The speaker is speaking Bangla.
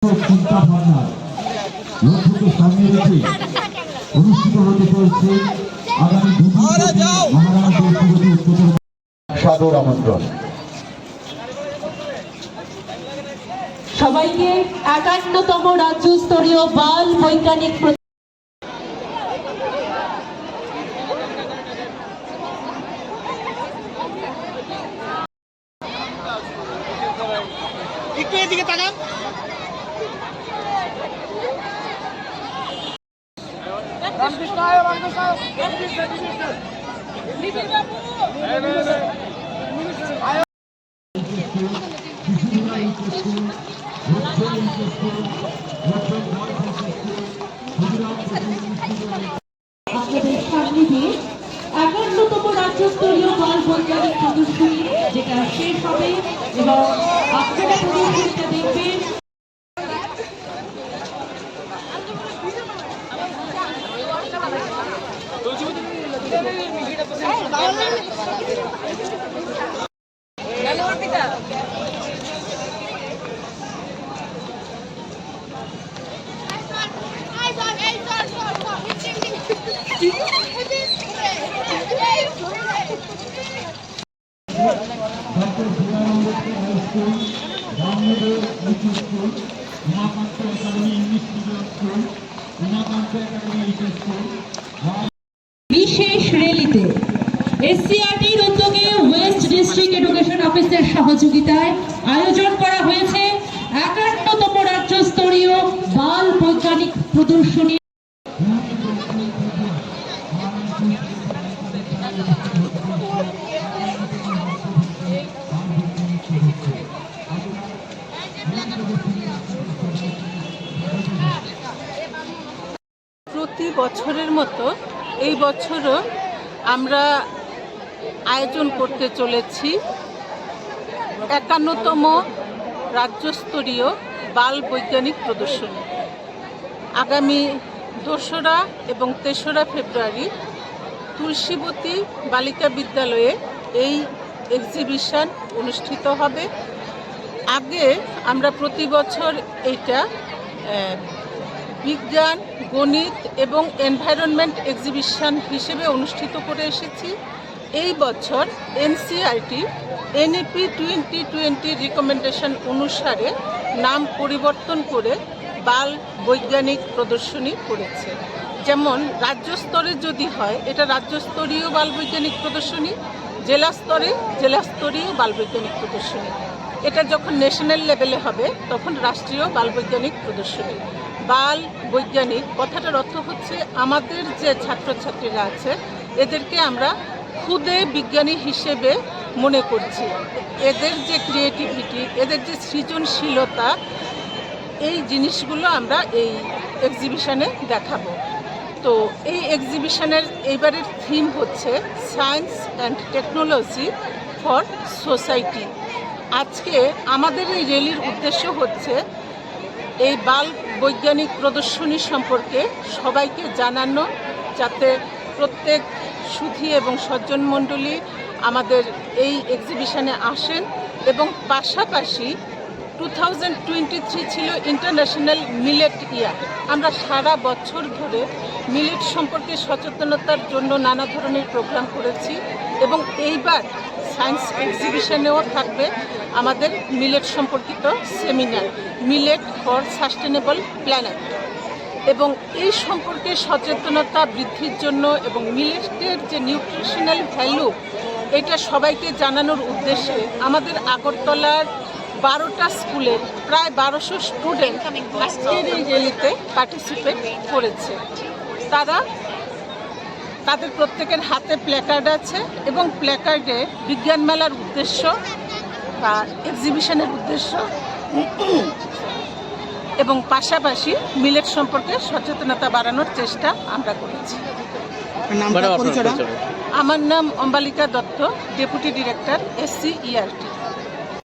চিন্তা ভাবনা লক্ষ্যকে সামনে রেখে অনুষ্ঠিত হতে চলছে আগামী সাদর আমন্ত্রণ। সবাইকে ৫১তম রাজ্যস্তরীয় বাল বৈজ্ঞানিক একটু এদিকে তাকান। আপনাদের সামনে দিয়ে ৫১তম রাজ্যস্তরীয় বাল বৈজ্ঞানিক প্রদর্শনী যেটা শেষ হবে এবং আপনারা প্রদর্শনীটা দেখবেন। বিশেষ র্যালিতে এসসিআরটির উদ্যোগে ওয়েস্ট ডিস্ট্রিক্ট এডুকেশন অফিসের সহযোগিতায় আয়োজন করা হয়েছে ৫১তম রাজ্যস্তরীয় বাল বৈজ্ঞানিক প্রদর্শনী। প্রতি বছরের মতো এই বছরও আমরা আয়োজন করতে চলেছি ৫১তম রাজ্যস্তরীয় বাল বৈজ্ঞানিক প্রদর্শনী। আগামী ২রা এবং ৩রা ফেব্রুয়ারি তুলসীবতী বালিকা বিদ্যালয়ে এই এক্সিবিশন অনুষ্ঠিত হবে। আগে আমরা প্রতি বছর এইটা বিজ্ঞান, গণিত এবং এনভায়রনমেন্ট এক্সিবিশন হিসেবে অনুষ্ঠিত করে এসেছি। এই বছর এনসিইআরটি এনইপি 2020 রিকমেন্ডেশন অনুসারে নাম পরিবর্তন করে বাল বৈজ্ঞানিক প্রদর্শনী করেছে। যেমন রাজ্য স্তরে যদি হয় এটা রাজ্যস্তরীয় বাল বৈজ্ঞানিক প্রদর্শনী, জেলা স্তরে জেলাস্তরীয় বাল বৈজ্ঞানিক প্রদর্শনী, এটা যখন ন্যাশনাল লেভেলে হবে তখন রাষ্ট্রীয় বাল বৈজ্ঞানিক প্রদর্শনী। বাল বৈজ্ঞানিক কথাটার অর্থ হচ্ছে আমাদের যে ছাত্রছাত্রীরা আছে এদেরকে আমরা খুদে বিজ্ঞানী হিসেবে মনে করছি। এদের যে ক্রিয়েটিভিটি, এদের যে সৃজনশীলতা, এই জিনিসগুলো আমরা এই এক্সিবিশনে দেখাবো। তো এই এক্সিবিশনের এইবারের থিম হচ্ছে science and technology for society. আজকে আমাদের এই র্যালির উদ্দেশ্য হচ্ছে এই বাল বৈজ্ঞানিক প্রদর্শনী সম্পর্কে সবাইকে জানানো, যাতে প্রত্যেক সুধী এবং সজ্জন মণ্ডলী আমাদের এই এক্সিবিশনে আসেন। এবং পাশাপাশি 2023 ছিল ইন্টারন্যাশনাল মিলেট ইয়ার। আমরা সারা বছর ধরে মিলেট সম্পর্কে সচেতনতার জন্য নানা ধরনের প্রোগ্রাম করেছি এবং এইবার সায়েন্স এক্সিবিশনেও থাকবে আমাদের মিলেট সম্পর্কিত seminar, millet for sustainable planet. এবং এই সম্পর্কে সচেতনতা বৃদ্ধির জন্য এবং মিলেটের যে নিউট্রিশনাল ভ্যালু এটা সবাইকে জানানোর উদ্দেশ্যে আমাদের আগরতলার 12টা স্কুলের প্রায় 1200 স্টুডেন্ট আজকের এই র্যালিতে পার্টিসিপেট করেছে। তাদের প্রত্যেকের হাতে প্ল্যাকার্ড আছে এবং প্ল্যাকার্ডে বিজ্ঞান মেলার উদ্দেশ্য বা এক্সিবিশনের উদ্দেশ্য এবং পাশাপাশি মিলেট সম্পর্কে সচেতনতা বাড়ানোর চেষ্টা আমরা করেছি। আমার নাম Ambalika Dutta, deputy director SCERT.